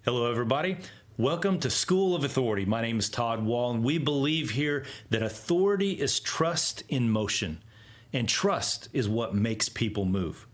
Hello, everybody. Welcome to School of Authority. My name is Todd Wall, and we believe here that authority is trust in motion, and trust is what makes people move.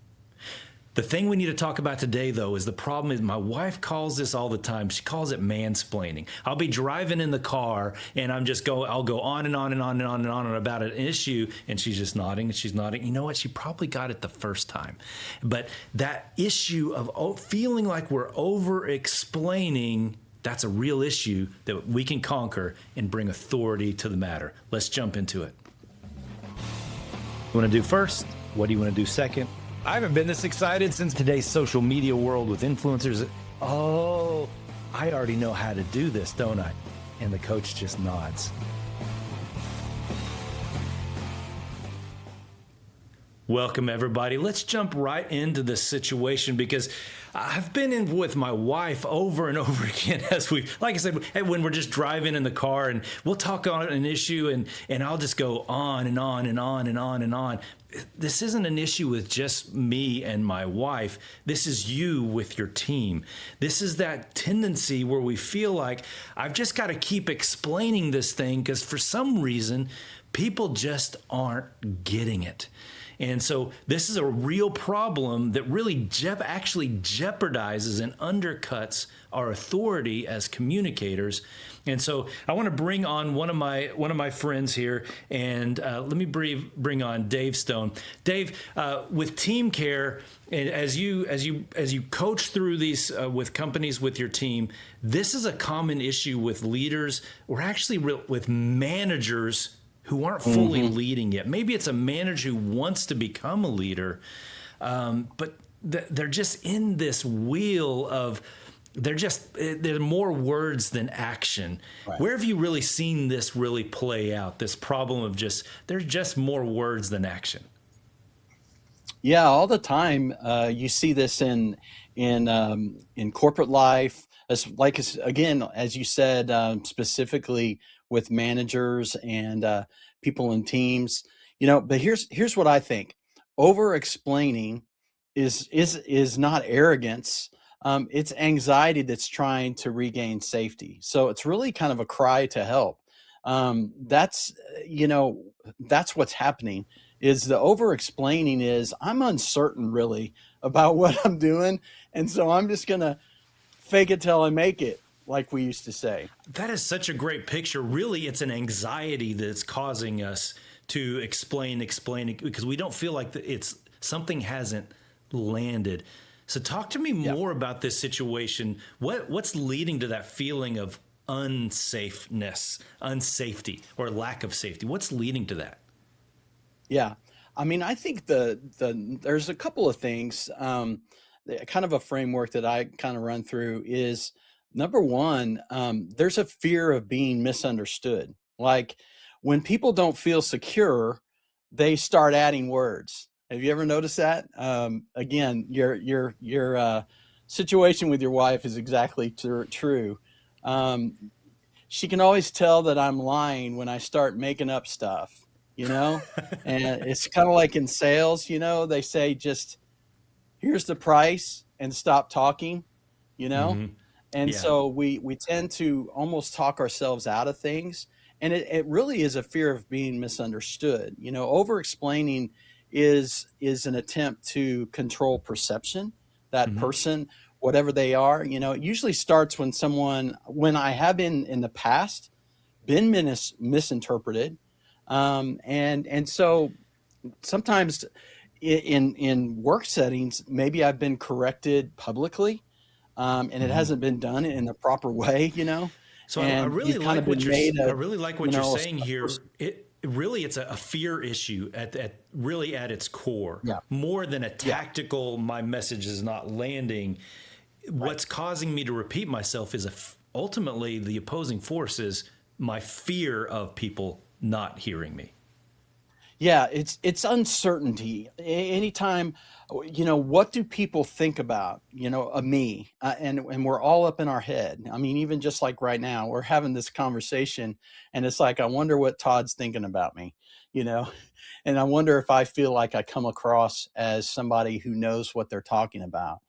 The thing we need to talk about today, though, is the problem is my wife calls this all the time. She calls it mansplaining. I'll be driving in the car and I'll go on and on and on and on and on about an issue, and she's just nodding and she's nodding. You know what? She probably got it the first time. But that issue of feeling like we're over explaining, that's a real issue that we can conquer and bring authority to the matter. Let's jump into it. You want to do first? What do you want to do second? I haven't been this excited since today's social media world with influencers. Oh, I already know how to do this, don't I? And the coach just nods. Welcome, everybody. Let's jump right into this situation because I've been in with my wife over and over again like I said, when we're just driving in the car and we'll talk on an issue and I'll just go on and on and on and on and on. This isn't an issue with just me and my wife. This is you with your team. This is that tendency where we feel like I've just got to keep explaining this thing because for some reason, people just aren't getting it. And so this is a real problem that really actually jeopardizes and undercuts our authority as communicators. And so I want to bring on one of my friends here, and let me bring on Dave Stone. Dave, with Team Care, and as you coach through these with companies with your team, this is a common issue with leaders, or actually with managers who aren't fully leading yet. Maybe it's a manager who wants to become a leader, but they're just in this wheel of they're more words than action. Right. Where have you really seen this really play out? This problem of there's just more words than action. Yeah, all the time. You see this in corporate life, as you said, specifically with managers and people in teams. But here's what I think: over explaining is not arrogance. It's anxiety that's trying to regain safety. So it's really kind of a cry to help. That's that's what's happening. Is the over explaining is I'm uncertain really about what I'm doing, and so I'm just gonna fake it till I make it, like we used to say. That is such a great picture. Really, it's an anxiety that's causing us to explain because we don't feel like something hasn't landed. So talk to me more about this situation. What's leading to that feeling of unsafety, or lack of safety? What's leading to that? Yeah, I mean, I think there's a couple of things. Kind of a framework that I kind of run through is number one. There's a fear of being misunderstood. Like when people don't feel secure, they start adding words. Have you ever noticed that? Again, your situation with your wife is exactly true. Um, she can always tell that I'm lying when I start making up stuff, you know? And it's kind of like in sales, they say just here's the price and stop talking, you know? Mm-hmm. And Yeah. so we tend to almost talk ourselves out of things. And it really is a fear of being misunderstood. Over explaining is an attempt to control perception, that Mm-hmm. person, whatever they are. It usually starts when I have in the past been misinterpreted. And so sometimes in work settings, maybe I've been corrected publicly, and it Mm-hmm. hasn't been done in the proper way. So I And really you've kind of like been made I a, really like you what you're know, saying a here. person. It's a fear issue at its core, Yeah, more than a yeah, tactical. My message is not landing. right. What's causing me to repeat myself is ultimately the opposing force is my fear of people not hearing me. Yeah, it's uncertainty. Anytime, what do people think about, of me? And we're all up in our head. I mean, even just like right now, we're having this conversation, and it's like, I wonder what Todd's thinking about me, you know? And I wonder if I feel like I come across as somebody who knows what they're talking about.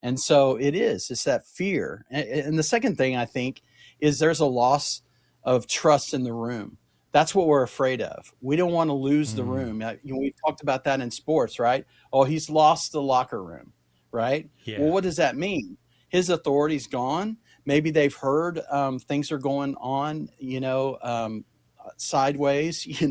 And so it's that fear. And the second thing I think is there's a loss of trust in the room. That's what we're afraid of. We don't want to lose the Mm, room. We talked about that in sports, right? Oh, he's lost the locker room, right? Well, yeah. what does that mean? His authority's gone. Maybe they've heard things are going on, sideways,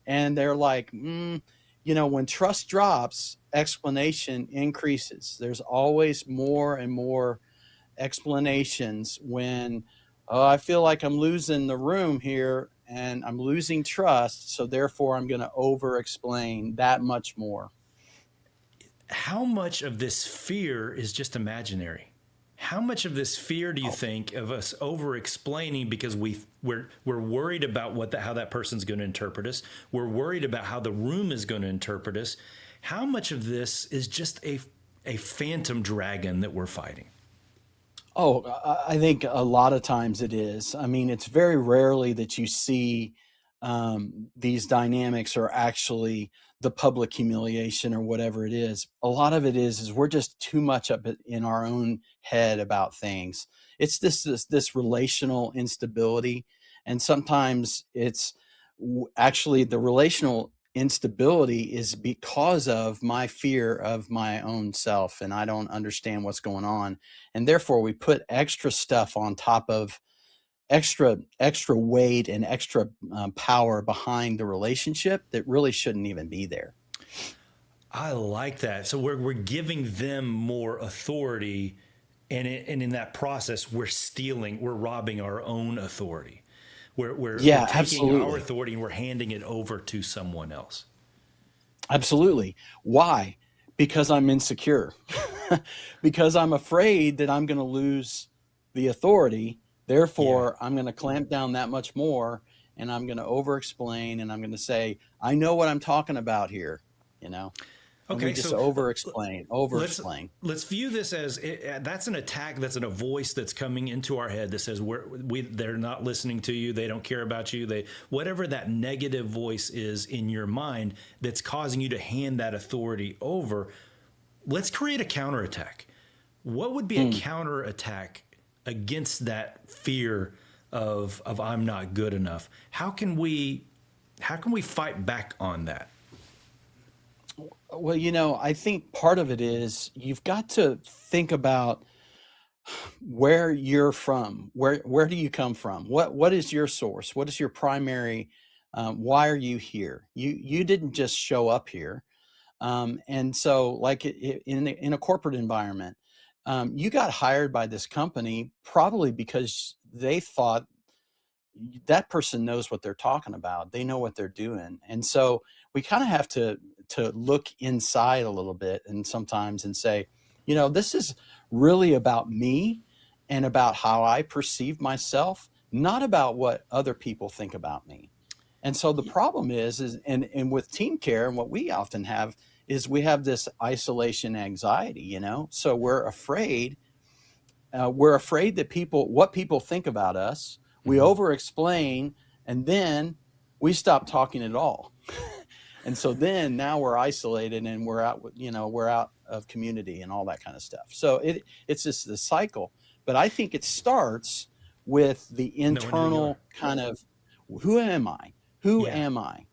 and they're like, when trust drops, explanation increases. There's always more and more explanations when, oh, I feel like I'm losing the room here and I'm losing trust. So therefore, I'm going to over explain that much more. How much of this fear is just imaginary? How much of this fear do you Oh, think of us over explaining because we're worried about how that person's going to interpret us? We're worried about how the room is going to interpret us. How much of this is just a phantom dragon that we're fighting? Oh, I think a lot of times it is. I mean, it's very rarely that you see these dynamics are actually the public humiliation or whatever it is. A lot of it is we're just too much up in our own head about things. It's this relational instability, and sometimes it's actually the relational instability is because of my fear of my own self, and I don't understand what's going on, and therefore we put extra stuff on top of extra weight and extra power behind the relationship that really shouldn't even be there. I like that. So we're giving them more authority, and in that process, we're robbing our own authority. We're Yeah, taking our absolutely. authority and we're handing it over to someone else. Absolutely. Why? Because I'm insecure. Because I'm afraid that I'm going to lose the authority. Yeah. Therefore, I'm going to clamp down that much more, and I'm going to over explain, and I'm going to say, I know what I'm talking about here, you know? And we Okay. just So over let's explain. let's view this as that's an attack. That's a voice that's coming into our head that says they're not listening to you. They don't care about you. They whatever that negative voice is in your mind that's causing you to hand that authority over. Let's create a counterattack. What would be a Mm. counterattack against that fear of I'm not good enough? How can we fight back on that? Well, I think part of it is you've got to think about where you're from. Where do you come from? What is your source? What is your primary? Why are you here? You didn't just show up here. And so, like in a corporate environment, you got hired by this company probably because they thought that person knows what they're talking about. They know what they're doing. And so we kind of have to look inside a little bit and sometimes and say, this is really about me and about how I perceive myself, not about what other people think about me. And so the problem is and with team care, and what we often have is we have this isolation anxiety, so we're afraid that what people think about us. We Mm-hmm. over explain, and then we stop talking at all. And so then now we're isolated and we're out of community and all that kind of stuff. So it's just the cycle. But I think it starts with the Knowing who you are. internal kind of, who am I? Who Yeah. am I?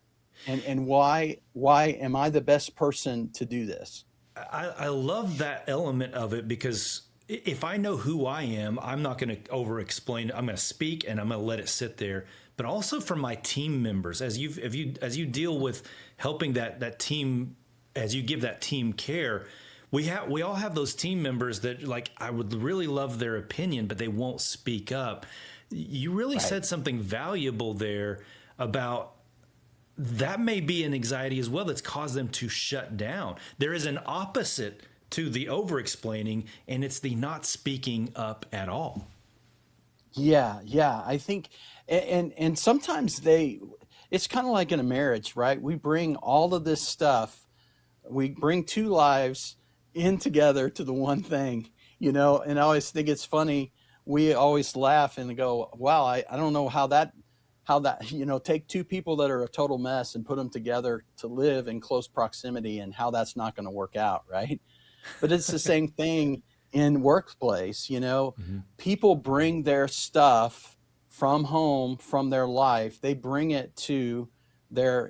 And why am I the best person to do this? I love that element of it because if I know who I am, I'm not going to over explain. I'm going to speak and I'm going to let it sit there. But also for my team members, as you deal with helping that team, as you give that team care, we all have those team members that like I would really love their opinion, but they won't speak up. You really Right. said something valuable there about that may be an anxiety as well that's caused them to shut down. There is an opposite to the over explaining, and it's the not speaking up at all. Yeah, yeah. I think, and sometimes it's kind of like in a marriage, right? We bring all of this stuff, we bring two lives in together to the one thing, and I always think it's funny. We always laugh and go, wow, I don't know how that, take two people that are a total mess and put them together to live in close proximity and how that's not going to work out, right? But it's the same thing in workplace, Mm-hmm. people bring their stuff from home, from their life, they bring it to their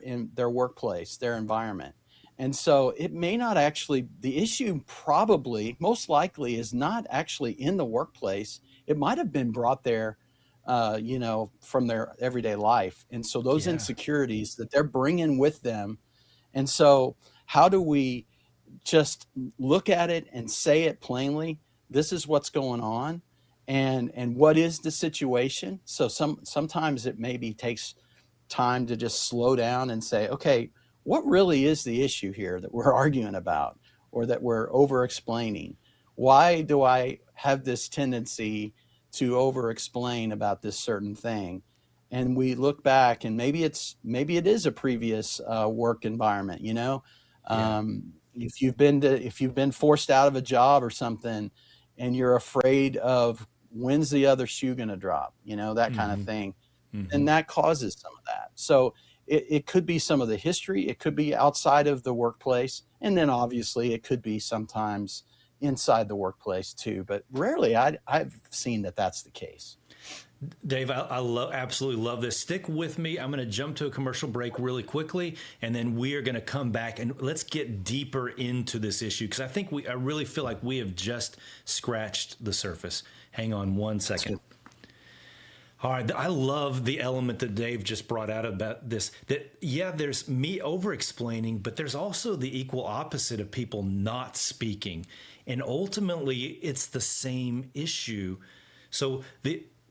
workplace, their environment. And so it may not actually, the issue probably most likely is not actually in the workplace. It might have been brought there, from their everyday life. And so those Yeah. insecurities that they're bringing with them. And so how do we just look at it and say it plainly? This is what's going on, and what is the situation? So sometimes it maybe takes time to just slow down and say, okay, what really is the issue here that we're arguing about, or that we're over explaining? Why do I have this tendency to over explain about this certain thing? And we look back, and maybe it is a previous work environment. Yeah. If you've been forced out of a job or something, and you're afraid of when's the other shoe going to drop, that kind of Mm-hmm. thing, Mm-hmm. and that causes some of that. So it could be some of the history, it could be outside of the workplace, and then obviously it could be sometimes inside the workplace too. But rarely I've seen that that's the case. Dave, absolutely love this. Stick with me. I'm going to jump to a commercial break really quickly, and then we are going to come back and let's get deeper into this issue, because I really feel like we have just scratched the surface. Hang on one second. All right, I love the element that Dave just brought out about this. That, yeah, there's me over explaining, but there's also the equal opposite of people not speaking. And ultimately, it's the same issue. So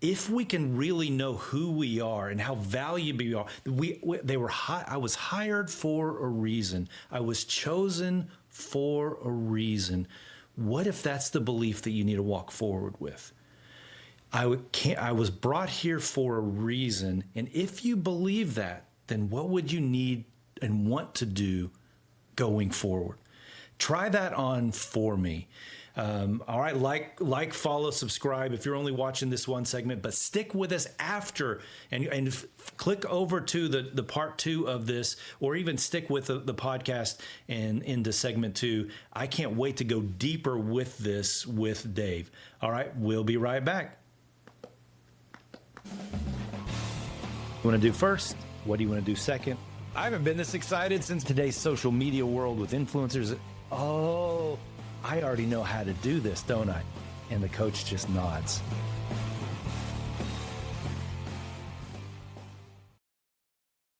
if we can really know who we are and how valuable we are, I was hired for a reason. I was chosen for a reason. What if that's the belief that you need to walk forward with? I was brought here for a reason. And if you believe that, then what would you need and want to do going forward? Try that on for me. All right, like, follow, subscribe if you're only watching this one segment, but stick with us after and click over to the part 2 of this, or even stick with the podcast and into segment 2. I can't wait to go deeper with this with Dave. All right, we'll be right back. You want to do first? What do you want to do second? I haven't been this excited since today's social media world with influencers. Oh, I already know how to do this, don't I? And the coach just nods.